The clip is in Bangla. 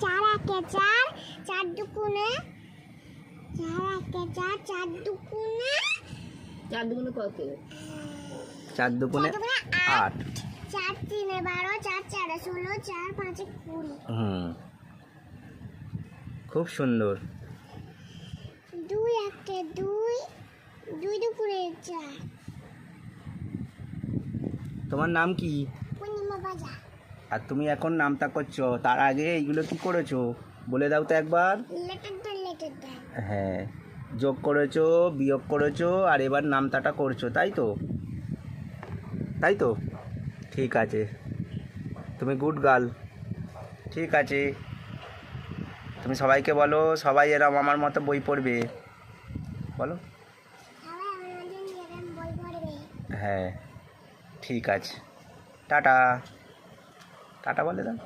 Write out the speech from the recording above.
চার একে চার, চার দুগুণে চার একে চার, চার দুগুণে কত? 4 দুগুণে 8। চার তিনে 12, চার চারে 16, চার পাঁচে 20। খুব সুন্দর। দুই একে দুই, দুই দুপুরে 4। তোমার নাম কি? পূর্ণিমা বাজার। আর তুমি এখন নামতা করছো, তার আগে এইগুলো কি করেছো বলে দাও তো একবার। লেটার দেন। হ্যাঁ, যোগ করেছো, বিয়োগ করেছো, আর এবার নামতাটা করছো, তাই তো? তাই তো? ঠিক আছে, তুমি গুড গার্ল। ঠিক আছে, তুমি সবাইকে বলো সবাই এরম আমার মতো বই পড়বে, বলো। সবাই আমাদের এরকম বই পড়বে। হ্যাঁ, ঠিক আছে, টাটা। টাটা বলে দাও।